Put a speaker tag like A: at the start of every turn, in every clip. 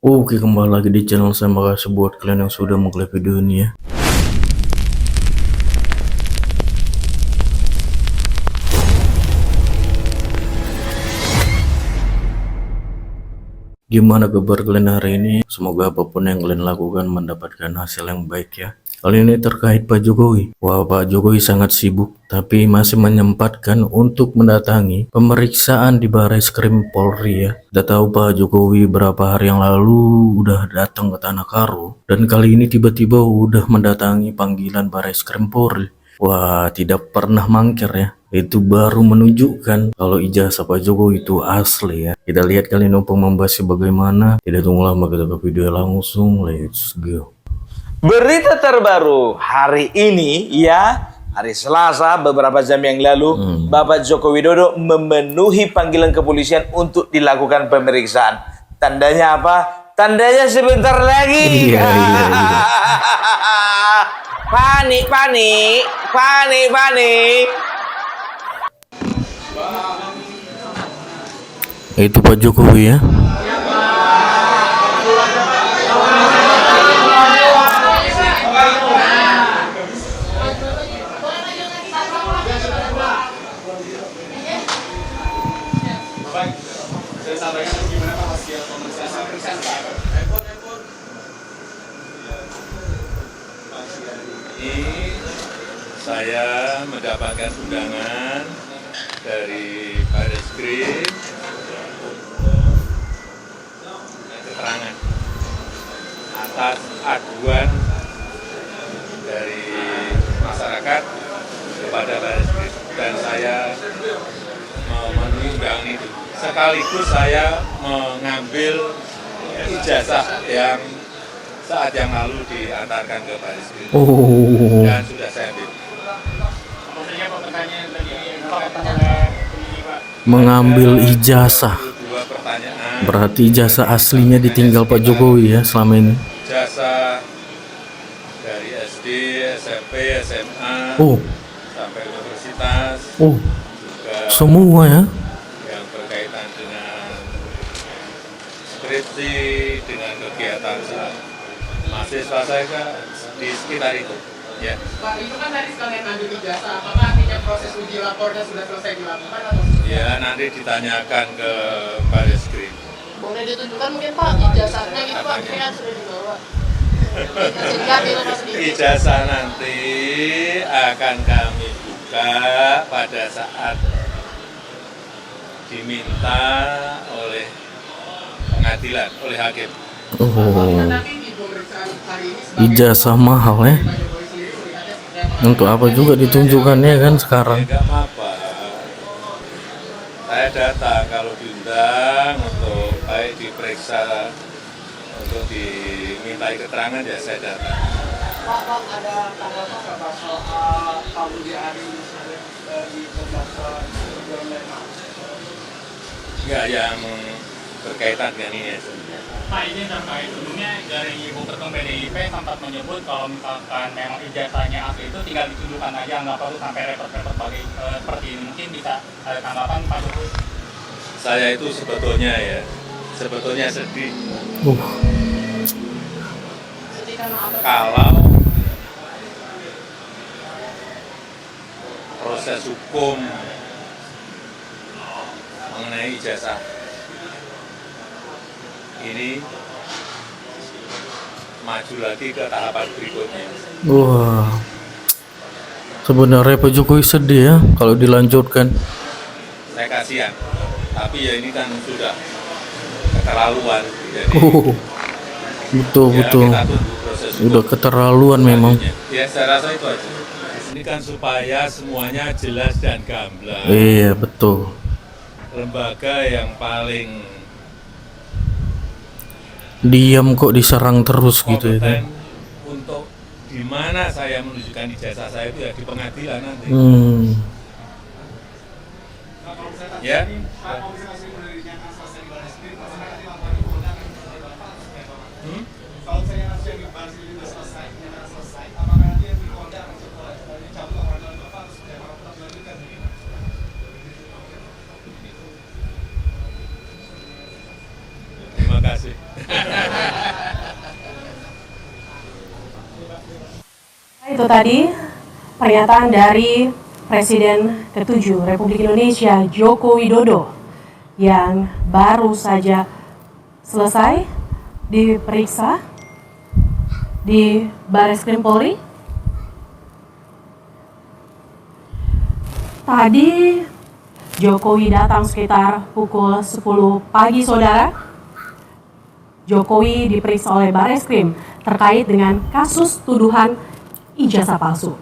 A: Oke, kembali lagi di channel saya. Makasih buat kalian yang sudah mengklik video ini ya. Gimana kabar kalian hari ini? Semoga apapun yang kalian lakukan mendapatkan hasil yang baik ya. Kali ini terkait Pak Jokowi. Wah, Pak Jokowi sangat sibuk, tapi masih menyempatkan untuk mendatangi pemeriksaan di Barreskrim Polri ya. Udah tahu Pak Jokowi berapa hari yang lalu udah datang ke Tanah Karo, dan kali ini tiba-tiba udah mendatangi panggilan Barreskrim Polri. Wah, tidak pernah mangkir ya. Itu baru menunjukkan kalau ijazah Pak Jokowi itu asli ya. Kita lihat kali ini untuk membahasnya bagaimana. Tidak tunggu lama, kita ke video langsung. Let's go.
B: Berita terbaru hari ini ya, hari Selasa beberapa jam yang lalu, Bapak Joko Widodo memenuhi panggilan kepolisian untuk dilakukan pemeriksaan. Tandanya apa? Tandanya sebentar lagi.
A: Iya.
B: Panik.
A: Itu Pak Jokowi ya.
C: Saya mendapatkan undangan dari Barreskrim keterangan atas aduan dari masyarakat kepada Barreskrim, dan saya memenuhi undangan itu. Sekaligus saya mengambil ijazah yang saat yang lalu diantarkan ke Barreskrim dan sudah saya ambil.
A: Mengambil ijazah.
C: Dua pertanyaan.
A: Berarti ijazah aslinya ditinggal Pak Jokowi ya selama ini.
C: Ijazah dari SD, SMP, SMA, sampai universitas, juga
A: Semua ya.
C: yang berkaitan dengan skripsi, dengan kegiatan mahasiswa saya di sekitar itu. Ya.
D: Pak, itu kan tadi sekalian ambil ijazah, apakah artinya proses uji lapornya sudah selesai dilakukan atau?
C: Ya, nanti ditanyakan ke Barreskrim.
D: Boleh ditunjukkan mungkin Pak ijazahnya gitu Pak, kayaknya sudah dibawa.
C: Ijazah nanti akan kami buka pada saat diminta oleh pengadilan, oleh hakim.
A: Ijazah mahal ya. Untuk apa juga ditunjukkannya kan sekarang?
C: Ya, gak apa-apa. Saya datang kalau diundang untuk baik diperiksa, untuk dimintai keterangan, ya saya datang.
D: Pak, ada tanggapan nggak Pak soal Pak Budi Ari di pembahasan
C: Enggak, yang berkaitan dengan ini ya.
E: Pak, ini terkait sebelumnya dari Ibu Ketum PDIP sempat menyebut kalau misalkan memang ijazahnya asli itu tinggal ditunjukkan aja, nggak perlu sampai repot-repot seperti ini. Mungkin bisa ada tanggapan Pak Jokowi?
C: Saya itu sebetulnya sedih. Kalau proses hukum mengenai ijazah ini maju lagi ke tahapan berikutnya.
A: Wah, sebenarnya Pak Jokowi sedih ya kalau dilanjutkan.
C: Saya kasihan, tapi ya ini kan sudah keterlaluan. Jadi,
A: betul.
C: kita tunggu proses hukum
A: Udah keterlaluan memang.
C: Ya, saya rasa itu aja. Ini kan supaya semuanya jelas dan gamblang.
A: Iya, betul.
C: Lembaga yang paling
A: Diam kok diserang terus gitu ya kan.
C: kompeten untuk di mana saya menunjukkan ijazah saya itu ya di pengadilan nanti. Ya. Terima kasih.
F: Itu tadi pernyataan dari Presiden ke-7 Republik Indonesia Joko Widodo yang baru saja selesai diperiksa di Barreskrim Polri. Tadi Jokowi datang sekitar pukul 10 pagi, saudara. Jokowi diperiksa oleh Barreskrim terkait dengan kasus tuduhan ijazah palsu.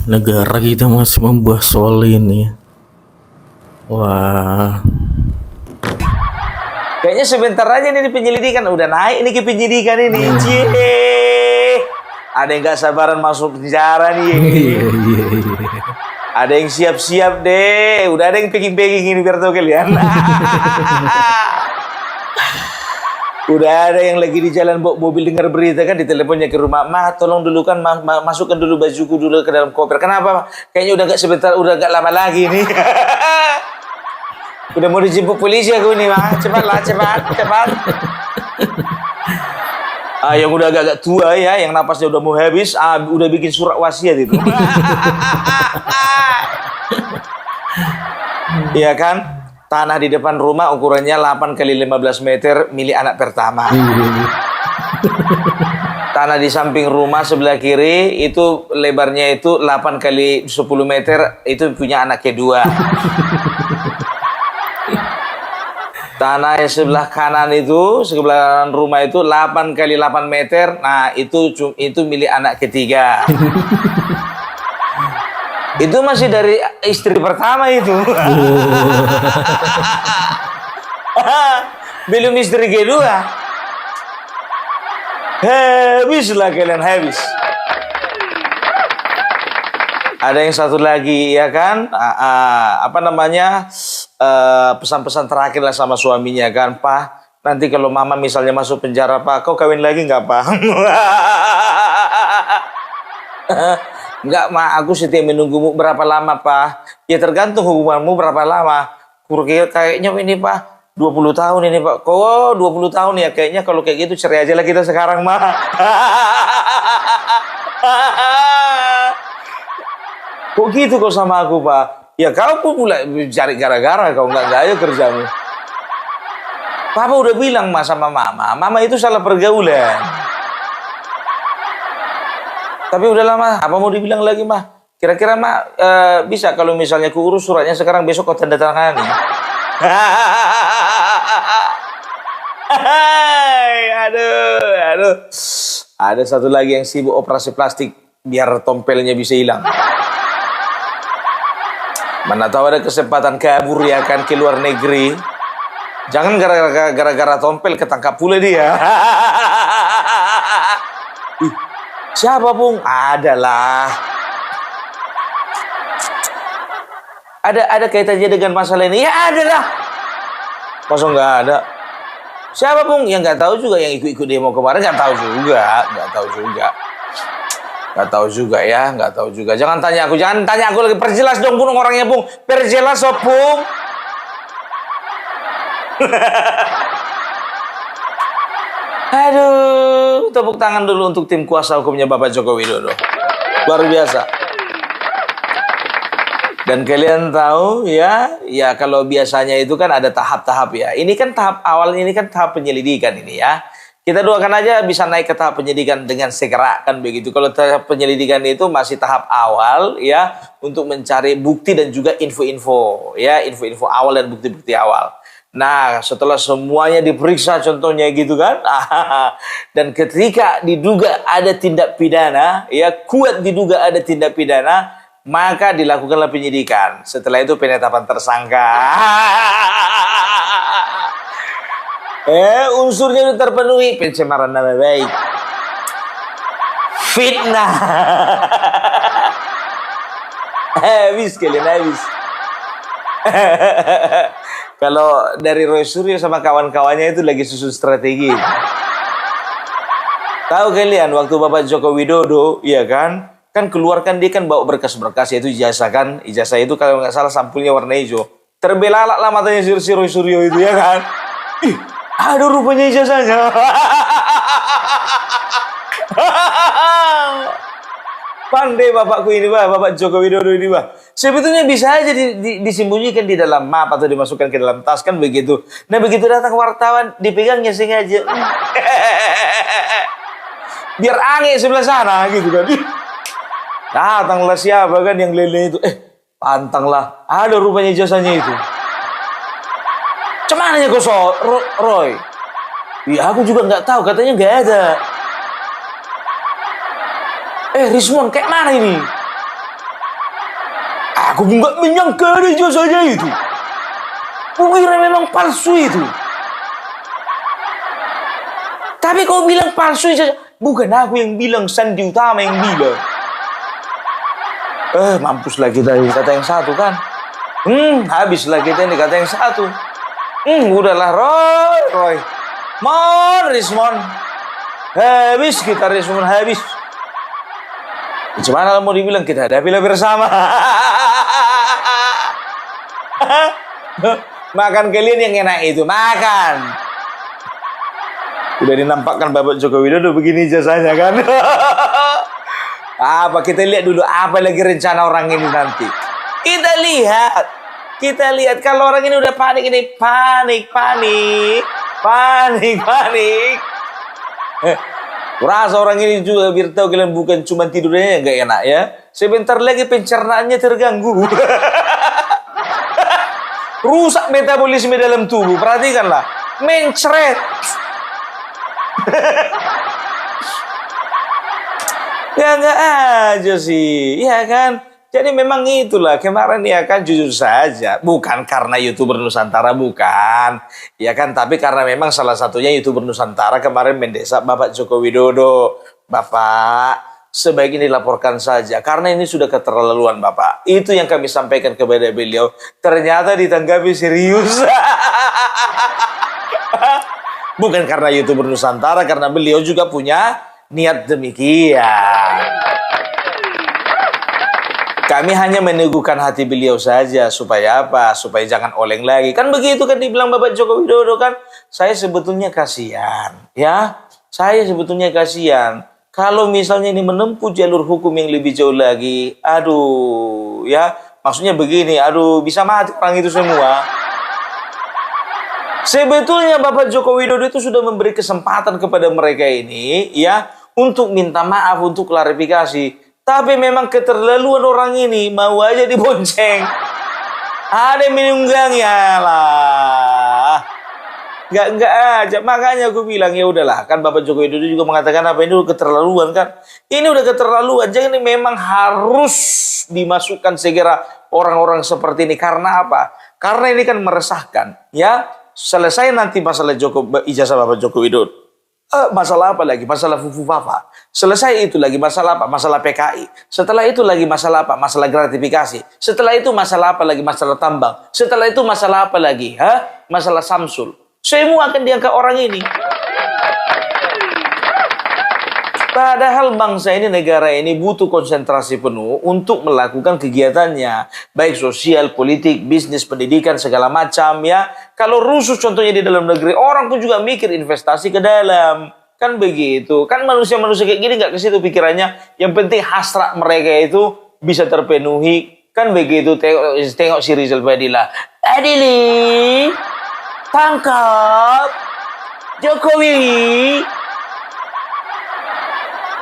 A: Negara kita masih membahas soal ini. Wah,
B: Kayaknya sebentar aja nih di penyelidikan udah naik ini ke penyidikan ini. Cie. Ada yang gak sabaran masuk penjara nih.
A: iya.
B: Ada yang siap-siap deh. Udah ada yang packing-packing ini biar tahu kalian. Udah ada yang lagi di jalan bawa mobil dengar berita kan, diteleponnya ke rumah, "Ma, tolong dulu kan, masukkan dulu bajuku dulu ke dalam koper." Kenapa? Kayaknya udah gak sebentar, udah gak lama lagi nih. Udah mau dijemput polisi aku nih, Ma. Cepatlah, cepat. Yang udah agak tua ya, yang napasnya udah mau habis, udah bikin surat wasiat itu. Iya kan? Tanah di depan rumah ukurannya 8 kali 15 meter milik anak pertama. Tanah di samping rumah sebelah kiri itu lebarnya itu 8 kali 10 meter itu punya anak kedua. Tanah yang sebelah kanan itu, sebelah kanan rumah itu 8 kali 8 meter. Nah, itu milik anak ketiga. Itu masih dari istri pertama itu. Belum istri kedua. Habislah kalian, habis. Ada yang satu lagi ya kan, pesan-pesan terakhir lah sama suaminya kan, "Pak, nanti kalau mama misalnya masuk penjara, Pak, kau kawin lagi nggak, Pak?" "Enggak, Ma, aku setia menunggumu." "Berapa lama, Pak?" "Ya tergantung hubunganmu berapa lama." Kayaknya ini, Pak, 20 tahun ini, Pak." "Kok 20 tahun ya? Kayaknya kalau kayak gitu cerai aja lah kita sekarang, Ma." "Kok gitu kau sama aku, Pak?" "Ya kau pun pula cari gara-gara, kau nggak gaya kerjamu." "Papa udah bilang, Ma, sama Mama itu salah pergaulan." "Tapi udah lama, apa mau dibilang lagi, Ma? Kira-kira, Ma, bisa kalau misalnya ku urus suratnya sekarang, besok kau tanda tangan." Aduh. Ada satu lagi yang sibuk operasi plastik biar tompelnya bisa hilang. Mana tahu ada kesempatan kabur ya kan ke luar negeri. Jangan gara-gara tompel ketangkap pula dia. Siapa, Bung? Adalah. Ada kaitannya dengan masalah ini? Ya adalah. Masa nggak ada? Siapa, Bung? Yang nggak tahu juga, yang ikut-ikut demo kemarin nggak tahu juga. Nggak tahu juga. Jangan tanya aku lagi. Perjelas dong, Bung, orangnya, Bung. Perjelas, Bung. Aduh, tepuk tangan dulu untuk tim kuasa hukumnya Bapak Joko Widodo. Luar biasa. Dan kalian tahu ya kalau biasanya itu kan ada tahap-tahap ya. Ini kan tahap awal, ini kan tahap penyelidikan ini ya. Kita doakan aja bisa naik ke tahap penyidikan dengan segera kan begitu. Kalau tahap penyelidikan itu masih tahap awal ya, untuk mencari bukti dan juga info-info ya, info-info awal dan bukti-bukti awal. Nah, setelah semuanya diperiksa contohnya gitu kan. Dan ketika diduga ada tindak pidana, ya kuat diduga ada tindak pidana, maka dilakukanlah penyidikan. Setelah itu penetapan tersangka. Unsurnya itu terpenuhi, pencemaran nama baik, fitnah. Habis kalian, habis. Kalau dari Roy Suryo sama kawan-kawannya itu lagi susun strategi. Tahu kalian waktu Bapak Joko Widodo, ya kan keluarkan dia kan bawa berkas-berkas, yaitu ijazah kan. Ijazah itu kalau nggak salah sampulnya warna hijau. Terbelalak lah matanya si Roy Suryo itu ya kan. Ih, aduh rupanya ijazahnya. Pandai bapakku ini, Pak. Bapak Joko Widodo ini, Pak. Sebetulnya bisa aja disembunyikan di dalam map atau dimasukkan ke dalam tas, kan begitu. Nah, begitu datang wartawan, dipegangnya sengaja. Biar aneh sebelah sana, gitu kan. Datanglah siapa kan yang lele itu. Pantanglah. Ada rupanya jasanya itu. Cuman ya kosong, Roy. Ya, aku juga nggak tahu. Katanya nggak ada. Rismon, kayak mana ini? Aku nggak menyangka ada jasanya itu. Kukira memang palsu itu. Tapi kau bilang palsu saja. Bukan aku yang bilang, Sandi Utama yang bilang. Mampuslah kita ini kata yang satu kan. Habislah kita ini kata yang satu. Udahlah Roy. Rismon. Habis kita Rismon, habis. Gimana mau dibilang, kita hadapilah bersama. Makan kalian yang enak itu, makan. Udah dinampakkan Bapak Joko Widodo begini jasanya kan. Apa kita lihat dulu apa lagi rencana orang ini nanti. Kita lihat kalau orang ini udah panik ini, panik. Rasa orang ini juga biar tahu kalian bukan cuma tidurnya nggak enak ya. Sebentar lagi pencernaannya terganggu. Rusak metabolisme dalam tubuh. Perhatikanlah, mencret. Ya nggak aja sih, ya kan? Jadi memang itulah kemarin ya kan, jujur saja, bukan karena YouTuber Nusantara, bukan, ya kan? Tapi karena memang salah satunya YouTuber Nusantara kemarin mendesak Bapak Joko Widodo, Bapak sebaiknya dilaporkan saja karena ini sudah keterlaluan Bapak. Itu yang kami sampaikan kepada beliau. Ternyata ditanggapi serius. Bukan karena YouTuber Nusantara, karena beliau juga punya niat demikian. Kami hanya meneguhkan hati beliau saja supaya apa? Supaya jangan oleng lagi. Kan begitu kan dibilang Bapak Joko Widodo kan. Saya sebetulnya kasihan, ya. Saya sebetulnya kasihan kalau misalnya ini menempuh jalur hukum yang lebih jauh lagi. Aduh, ya. Maksudnya begini, aduh, bisa mati orang itu semua. Sebetulnya Bapak Joko Widodo itu sudah memberi kesempatan kepada mereka ini, ya, untuk minta maaf, untuk klarifikasi. Tapi memang keterlaluan orang ini, mau aja dibonceng. Ada menunggangnya lah. Enggak aja. Makanya aku bilang, ya udahlah. Kan Bapak Joko Widodo juga mengatakan apa, ini udah keterlaluan kan. Ini udah keterlaluan. Jadi memang harus dimasukkan segera orang-orang seperti ini. Karena apa? Karena ini kan meresahkan. Ya, selesai nanti masalah ijazah Bapak Joko Widodo. Masalah apa lagi? Masalah Fufu Fafa. Selesai itu lagi masalah apa? Masalah PKI. Setelah itu lagi masalah apa? Masalah gratifikasi. Setelah itu masalah apa lagi? Masalah tambang. Setelah itu masalah apa lagi? Masalah Samsul. Semua akan diangkat orang ini. Padahal bangsa ini, negara ini butuh konsentrasi penuh untuk melakukan kegiatannya. Baik sosial, politik, bisnis, pendidikan, segala macam ya. Kalau rusuh contohnya di dalam negeri, orang pun juga mikir investasi ke dalam. Kan begitu. Kan manusia-manusia kayak gini gak ke situ pikirannya. Yang penting hasrat mereka itu bisa terpenuhi. Kan begitu. Tengok si Rizal Badila. Adili, tangkap Jokowi.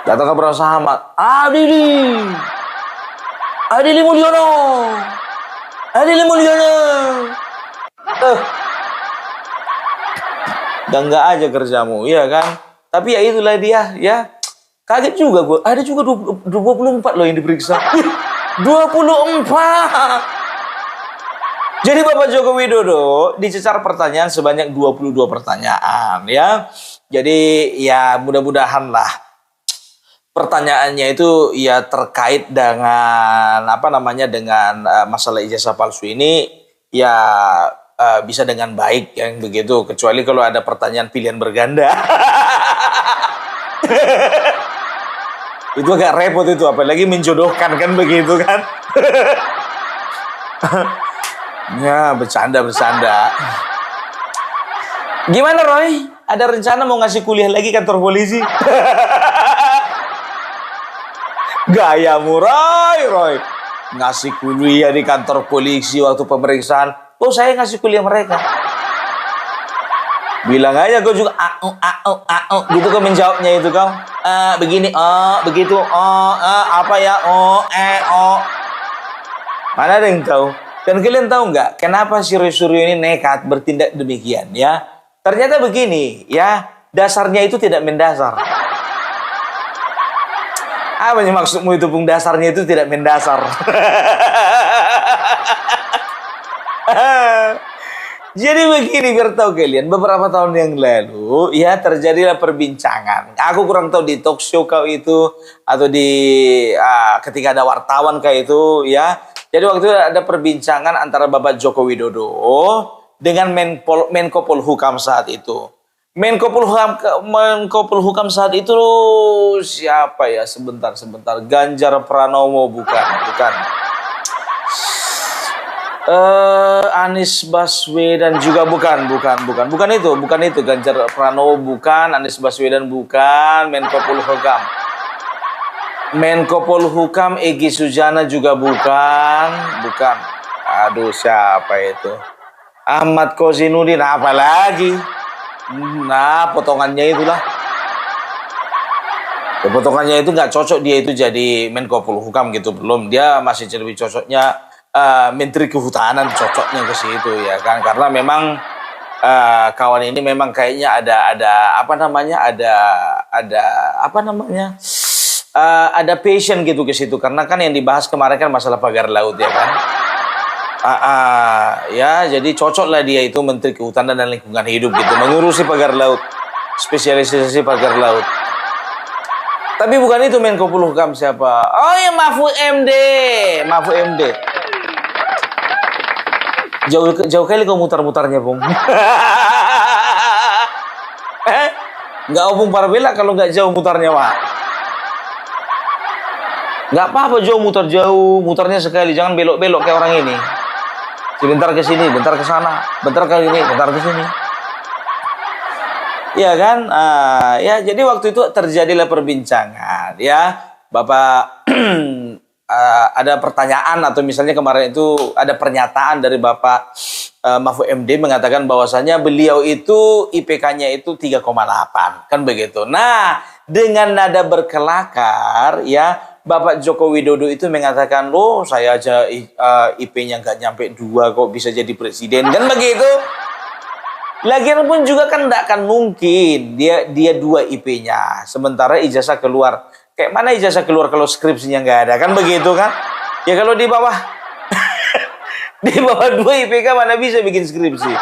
B: Datang ke Prasama, Adili Mulyono. Gangga aja kerjamu, ya kan? Tapi ya itulah dia, ya. Kaget juga gue, ada juga 24 loh yang diperiksa. 24. Jadi Bapak Joko Widodo dicecar pertanyaan sebanyak 22 pertanyaan, ya. Jadi ya mudah-mudahan lah pertanyaannya itu ya terkait dengan dengan masalah ijazah palsu ini ya bisa dengan baik yang begitu, kecuali kalau ada pertanyaan pilihan berganda. Itu agak repot itu, apalagi menjodohkan kan begitu kan. Ya bercanda. Gimana Roy? Ada rencana mau ngasih kuliah lagi kantor polisi? Gayamu, Roy. Ngasih kuliah di kantor polisi waktu pemeriksaan. Oh, saya ngasih kuliah mereka. Bilang aja kau juga gitu kau menjawabnya itu kau. Begini, begitu, apa ya, Mana ada yang tahu? Dan kalian tahu nggak kenapa si Suryo ini nekat bertindak demikian ya? Ternyata begini ya, dasarnya itu tidak mendasar. Apa yang maksudmu itu, Bung? Dasarnya itu tidak mendasar. Jadi begini, biar tahu kalian, beberapa tahun yang lalu ya terjadilah perbincangan. Aku kurang tahu di talk show kau itu atau di ketika ada wartawan kayak itu ya. Jadi waktu itu ada perbincangan antara Bapak Joko Widodo dengan Menko Polhukam saat itu. Menko Polhukam saat itu siapa ya? Sebentar. Ganjar Pranowo bukan. Anies Baswedan juga bukan itu. Ganjar Pranowo bukan, Anies Baswedan bukan, Menko Polhukam Egy Sujana juga bukan. Aduh, siapa itu? Ahmad Kozinudin, apa lagi? Nah, potongannya itulah. Ya, potongannya itu nggak cocok dia itu jadi Menko Polhukam gitu, belum. Dia masih lebih cocoknya Menteri Kehutanan, cocoknya ke situ ya kan, karena memang kawan ini memang kayaknya ada passion gitu ke situ, karena kan yang dibahas kemarin kan masalah pagar laut ya kan. Ya jadi cocok lah dia itu Menteri Kehutanan dan Lingkungan Hidup gitu, mengurusi pagar laut, spesialisasi pagar laut. Tapi bukan itu Menko Polhukam siapa? Oh ya, Mahfud MD. Jauh kali kau mutar-mutarnya, Bung. Nggak Opung Parbela kalau nggak jauh mutarnya, Wak. Nggak apa-apa mutarnya sekali, jangan belok-belok kayak orang ini. Sebentar ke sini, bentar ke sana, bentar ke ini, bentar ke sini. Ya kan? Ya jadi waktu itu terjadilah perbincangan, ya. Bapak ada pertanyaan atau misalnya kemarin itu ada pernyataan dari Bapak Mahfud MD mengatakan bahwasanya beliau itu IPK-nya itu 3,8 kan begitu. Nah, dengan nada berkelakar ya Bapak Joko Widodo itu mengatakan, "Loh, saya aja IP-nya nggak nyampe 2 kok bisa jadi presiden." Kan begitu. Lagian pun juga kan tidak akan mungkin dia 2 IP-nya sementara ijazah keluar. Kayak mana ijazah keluar kalau skripsinya nggak ada, kan begitu kan? Ya kalau di bawah 2 IPK mana bisa bikin skripsi?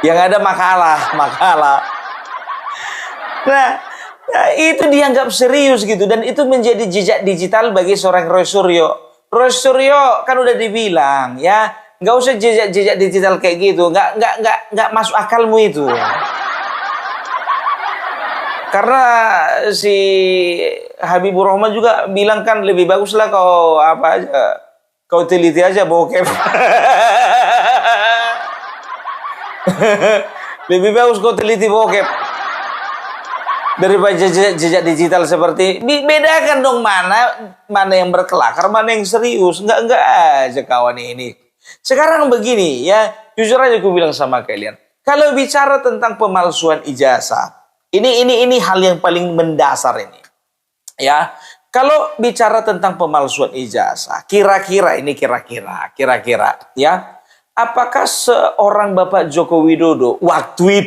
B: Yang ada makalah. Nah, itu dianggap serius gitu, dan itu menjadi jejak digital bagi seorang Roy Suryo. Roy Suryo kan udah dibilang ya, nggak usah jejak digital kayak gitu, nggak masuk akalmu itu. Karena si Habibur Rahman juga bilang kan lebih baguslah kau teliti aja bokep. Lebih bagus kau teliti bokep daripada jejak digital seperti. Bedakan dong mana yang berkelakar, mana yang serius. Enggak aja kawan ini. Sekarang begini ya, jujur aja aku bilang sama kalian. Kalau bicara tentang pemalsuan ijazah, ini hal yang paling mendasar ini. Ya, kalau bicara tentang pemalsuan ijazah, kira-kira ya, apakah seorang Bapak Joko Widodo waktu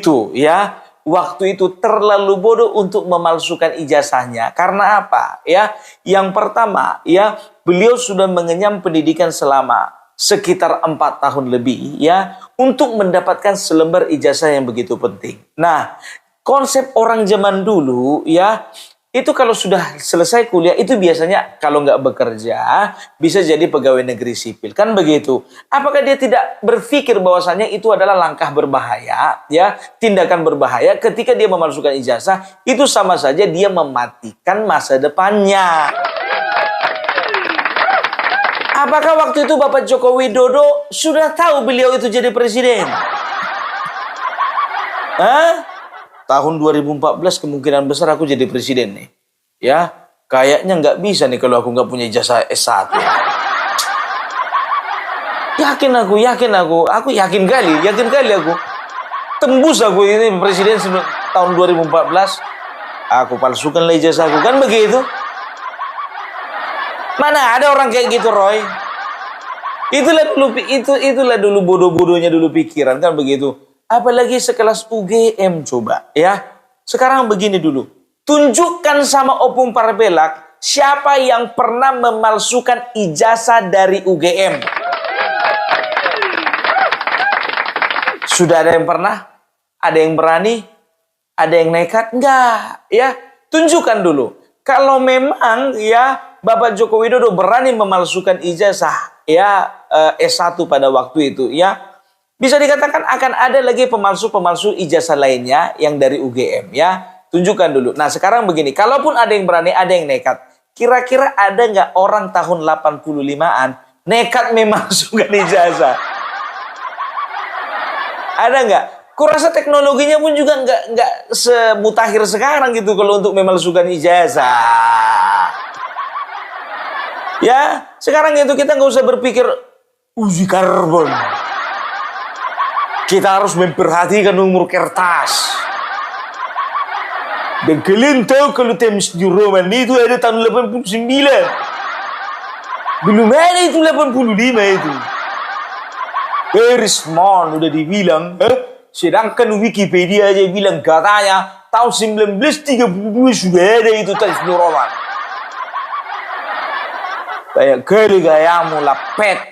B: itu terlalu bodoh untuk memalsukan ijazahnya? Karena apa? Ya, yang pertama, ya, beliau sudah mengenyam pendidikan selama sekitar 4 tahun lebih, ya, untuk mendapatkan selembar ijazah yang begitu penting. Nah, konsep orang zaman dulu, ya, itu kalau sudah selesai kuliah itu biasanya kalau nggak bekerja bisa jadi pegawai negeri sipil, kan begitu. Apakah dia tidak berpikir bahwasannya itu adalah langkah berbahaya, ya, tindakan berbahaya ketika dia memalsukan ijazah? Itu sama saja dia mematikan masa depannya. Apakah waktu itu Bapak Joko Widodo sudah tahu beliau itu jadi presiden? Tahun 2014 kemungkinan besar aku jadi presiden nih. Ya, kayaknya nggak bisa nih kalau aku nggak punya ijazah S1. Yakin aku, aku yakin kali aku. Tembus aku ini presiden tahun 2014. Aku palsukan ijazah aku, kan begitu? Mana ada orang kayak gitu, Roy? Itulah dulu bodoh-bodohnya dulu pikiran, kan begitu. Apalagi sekelas UGM coba, ya. Sekarang begini dulu. Tunjukkan sama Opung Parabelak siapa yang pernah memalsukan ijazah dari UGM. Sudah ada yang pernah? Ada yang berani? Ada yang nekat? Enggak, ya. Tunjukkan dulu. Kalau memang ya Bapak Joko Widodo berani memalsukan ijazah ya S1 pada waktu itu, ya bisa dikatakan akan ada lagi pemalsu-pemalsu ijazah lainnya yang dari UGM, ya. Tunjukkan dulu. Nah, sekarang begini, kalaupun ada yang berani, ada yang nekat. Kira-kira ada nggak orang tahun 85-an nekat memalsukan ijazah? Ada nggak? Kurasa teknologinya pun juga nggak semutakhir sekarang gitu kalau untuk memalsukan ijazah. Ya, sekarang itu kita nggak usah berpikir uji karbon. Kita harus memperhatikan umur kertas. Dan kalian tahu kalau Times New Roman itu ada tahun 89. Belum ada itu 85 itu. Very small udah dibilang. Sedangkan Wikipedia aja bilang katanya tahun 1932 sudah ada itu Times New Roman. Kayak kali gayamu lapet.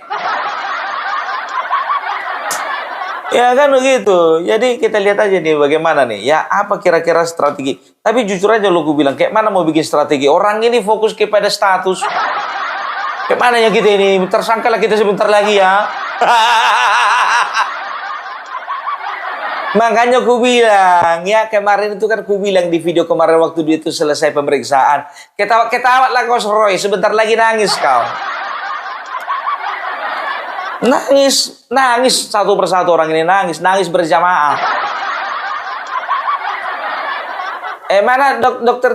B: Ya kan begitu. Jadi kita lihat aja nih bagaimana nih. Ya apa kira-kira strategi. Tapi jujur aja lo gue bilang kayak mana mau bikin strategi. Orang ini fokus kepada status. Kayak mana ya kita ini. Tersangka lah kita sebentar lagi ya. Makanya ku bilang ya kemarin itu kan ku bilang di video kemarin waktu dia itu selesai pemeriksaan. Ketawa lah kau Roy. Sebentar lagi nangis kau. Nangis satu persatu orang ini nangis berjamaah. Mana dokter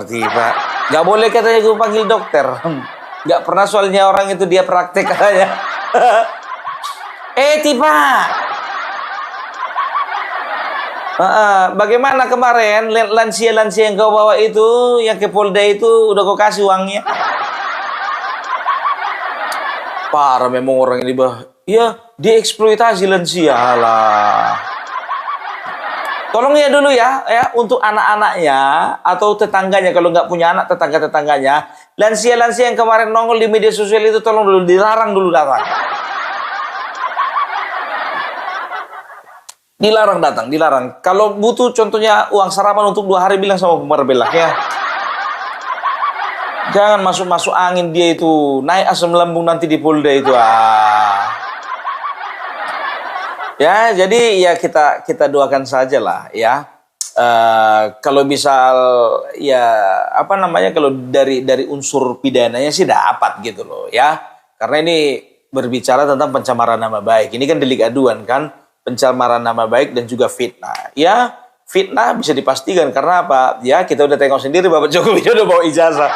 B: Tifa? Gak boleh katanya gue panggil dokter. Gak pernah soalnya orang itu dia praktek katanya. Tifa. Bagaimana kemarin lansia yang kau bawa itu yang ke Polda itu udah kau kasih uangnya? Parah memang orang ini ya dieksploitasi lansia lah. Tolong ya dulu ya untuk anak-anaknya atau tetangganya kalau nggak punya anak tetangganya lansia yang kemarin nongol di media sosial itu tolong dulu dilarang dulu datang. Dilarang. Kalau butuh contohnya uang sarapan untuk 2 hari bilang sama Pembelak ya. Jangan masuk angin dia itu naik asam lambung nanti di Polda itu Ya, jadi ya kita doakan saja lah ya. Kalau misal ya apa namanya kalau dari unsur pidananya sih dapat gitu loh ya. Karena ini berbicara tentang pencemaran nama baik. Ini kan delik aduan kan, pencemaran nama baik dan juga fitnah. Ya, fitnah bisa dipastikan karena apa? Ya, kita udah tengok sendiri Bapak Joko Widodo bawa ijazah.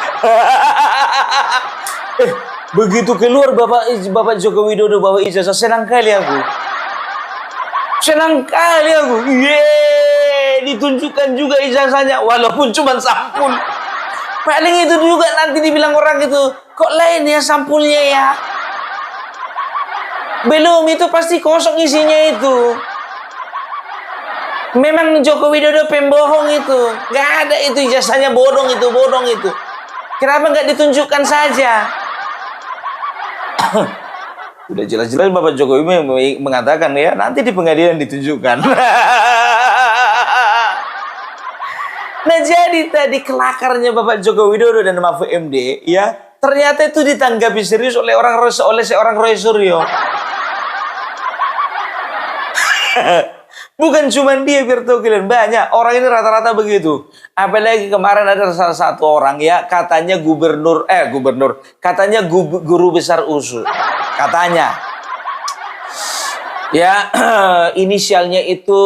B: Begitu keluar Bapak Joko Widodo bawa ijazah, senang kali aku. Ditunjukkan juga ijazahnya walaupun cuma sampul. Paling itu juga nanti dibilang orang itu, kok lain ya sampulnya ya? Belum, itu pasti kosong isinya itu. Memang Joko Widodo pembohong itu. Gak ada itu ijazahnya, bodong itu. Kenapa nggak ditunjukkan saja? Udah jelas-jelas Bapak Jokowi mengatakan ya nanti di pengadilan ditunjukkan. Nah jadi tadi kelakarnya Bapak Joko Widodo dan Mahfud MD ya ternyata itu ditanggapi serius oleh seorang Roy Suryo. Bukan cuma dia Virto kalian, banyak orang ini rata-rata begitu. Apalagi kemarin ada salah satu orang ya katanya katanya guru besar USU katanya ya inisialnya itu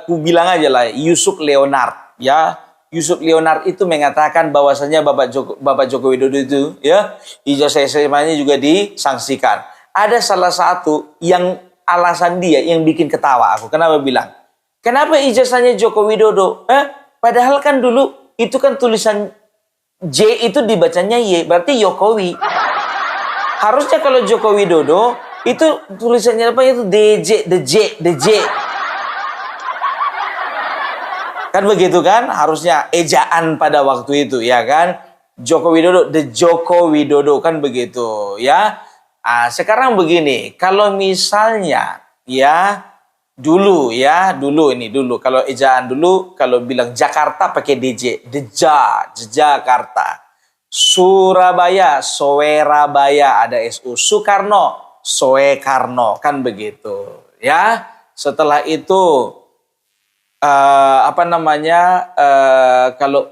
B: ku bilang aja lah Yusuf Leonard ya Yusuf Leonard itu mengatakan bahwasanya Bapak Joko Widodo itu ya ijazah SMA-nya juga disangsikan. Ada salah satu yang alasan dia yang bikin ketawa aku. Kenapa bilang? Kenapa ijazahnya Joko Widodo? Padahal kan dulu itu kan tulisan J itu dibacanya Y, berarti Jokowi. Harusnya kalau Joko Widodo itu tulisannya apa itu DJ, the J. Kan begitu kan? Harusnya ejaan pada waktu itu ya kan? Joko Widodo, the Joko Widodo kan begitu ya. Sekarang begini, kalau misalnya ya dulu kalau ejaan dulu kalau bilang Jakarta pakai DJ, Jakarta. Surabaya, Soerabaya ada SU. Soekarno, Soekarno kan begitu ya. Setelah itu kalau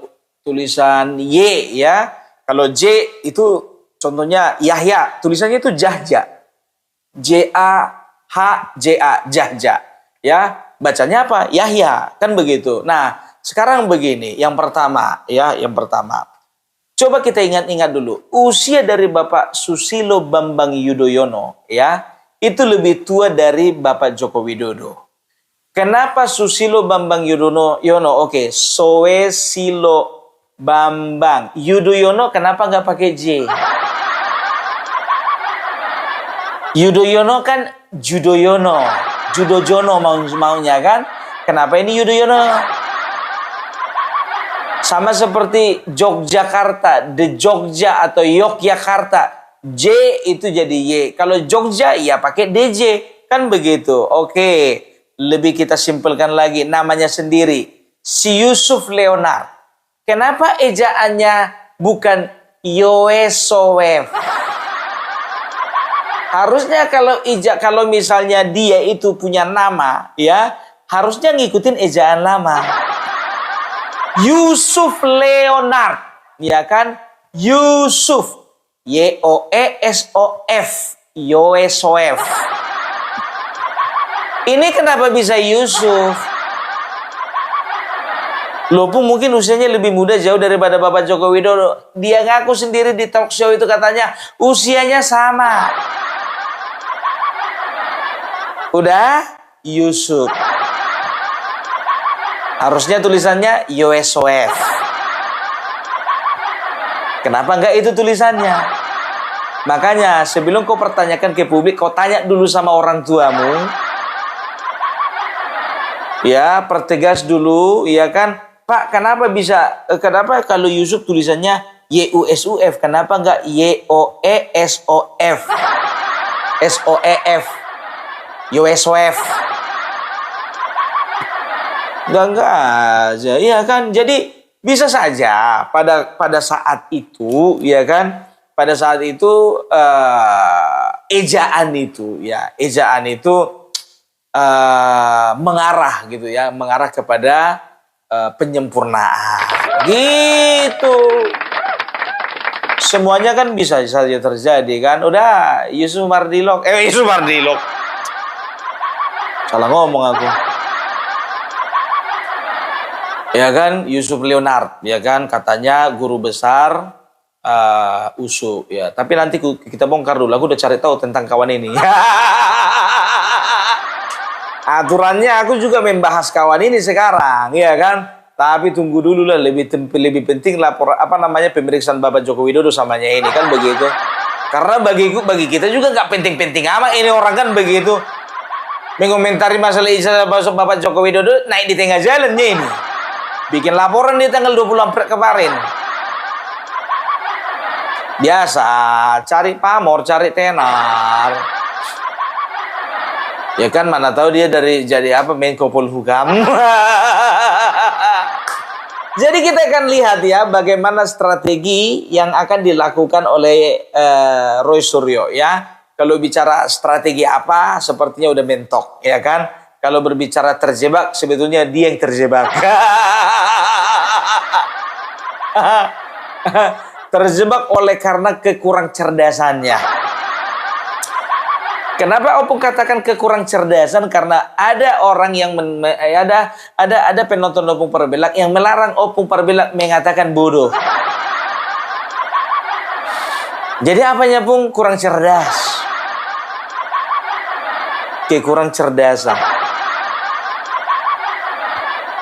B: tulisan Y ya, kalau J itu contohnya Yahya, tulisannya itu Jahja, Jahja ya, bacanya apa? Yahya kan begitu. Nah sekarang begini, yang pertama coba kita ingat-ingat dulu usia dari Bapak Susilo Bambang Yudhoyono ya, itu lebih tua dari Bapak Joko Widodo. Kenapa Susilo Bambang Yudhoyono? Oke, Soesilo Bambang Yudhoyono kenapa nggak pakai J? Yudhoyono kan Judojono maunya kan? Kenapa ini Yudhoyono? Sama seperti Yogyakarta, the Jogja atau Yogyakarta, J itu jadi Y. Kalau Jogja ya pakai DJ kan begitu. Oke. Lebih kita simpelkan lagi, namanya sendiri, si Yusuf Leonard. Kenapa ejaannya bukan Yoesowef? Harusnya kalau misalnya dia itu punya nama, ya harusnya ngikutin ejaan lama. Yusuf Leonard, ya kan? Yusuf, Yoesof, Yoesowef. Ini kenapa bisa Yusuf? Loh pun mungkin usianya lebih muda jauh daripada Bapak Joko Widodo. Dia ngaku sendiri di talk show itu katanya usianya sama. Udah Yusuf. Harusnya tulisannya Yoesowef. Kenapa enggak itu tulisannya? Makanya sebelum kau pertanyakan ke publik, kau tanya dulu sama orang tuamu. Ya, pertegas dulu, ya kan? Pak, kenapa kalau Yusuf tulisannya YUSUF, kenapa enggak YOESOF? SOEF. YOESOF. Enggak aja, ya kan? Jadi bisa saja pada saat itu, ya kan? Pada saat itu ejaan itu mengarah gitu ya, mengarah kepada penyempurnaan gitu. Semuanya kan bisa saja terjadi kan. Udah Yusuf Mardilok salah ngomong aku ya kan. Yusuf Leonard ya kan, katanya guru besar USU ya. Tapi nanti kita bongkar dulu, aku udah cari tahu tentang kawan ini. Aturannya aku juga membahas kawan ini sekarang, ya kan? Tapi tunggu dulu lah, lebih penting lapor pemeriksaan Bapak Joko Widodo samanya ini kan begitu. Karena bagi kita juga nggak penting-penting amat ini orang kan begitu. Mengomentari masalah ijazah Bapak Joko Widodo naik di tengah jalannya ini. Bikin laporan di tanggal 20 April kemarin. Biasa, cari pamor, cari tenar. Ya kan, mana tahu dia jadi Menko Polhukam. Jadi kita akan lihat ya bagaimana strategi yang akan dilakukan oleh Roy Suryo ya. Kalau bicara strategi apa, sepertinya udah mentok ya kan. Kalau berbicara terjebak, sebetulnya dia yang terjebak. Terjebak karena kekurang cerdasannya. Kenapa opung katakan kekurang cerdasan? Karena ada orang yang ada penonton opung perbelak yang melarang opung perbelak mengatakan bodoh. Jadi apanya pun kurang cerdas. Kekurang cerdasan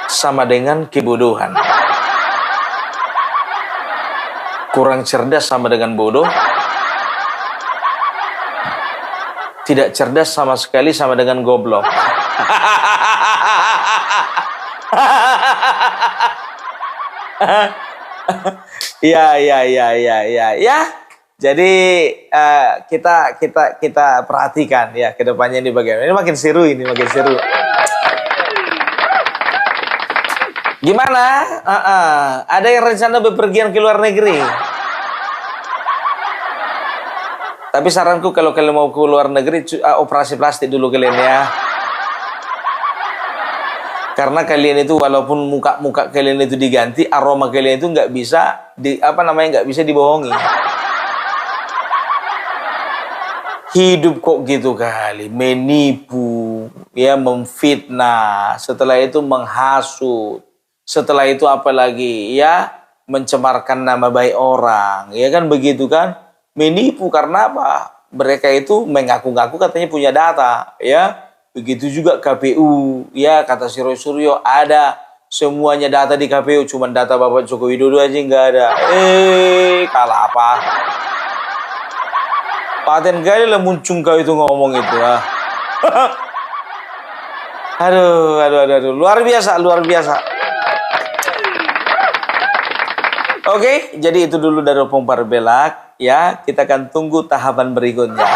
B: sama dengan kebodohan. Kurang cerdas sama dengan bodoh. Tidak cerdas sama sekali sama dengan goblok. Ya. Jadi kita perhatikan ya ke depannya ini bagaimana. Ini makin seru. Gimana? Ada yang rencana bepergian ke luar negeri? Tapi saranku kalau kalian mau ke luar negeri, operasi plastik dulu kalian ya. Karena kalian itu walaupun muka kalian itu diganti, aroma kalian itu nggak bisa nggak bisa dibohongi. Hidup kok gitu kali, menipu, ya memfitnah, setelah itu menghasut, setelah itu apalagi ya mencemarkan nama baik orang, ya kan begitu kan? Menipu karena apa? Mereka itu mengaku-ngaku katanya punya data, ya. Begitu juga KPU, ya kata Suryo ada semuanya data di KPU, cuman data Bapak Joko Widodo aja nggak ada. Kalah apa? Paten kali lah muncung kau itu ngomong itu, ah. Aduh, luar biasa. Oke, jadi itu dulu dari Opung Perbelak. Ya, kita akan tunggu tahapan berikutnya.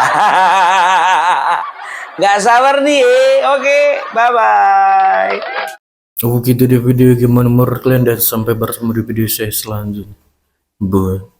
B: Nggak sabar nih. Oke, bye-bye.
A: Oh gitu deh video, gimana menurut kalian, dan sampai bertemu di video saya selanjutnya. Bye.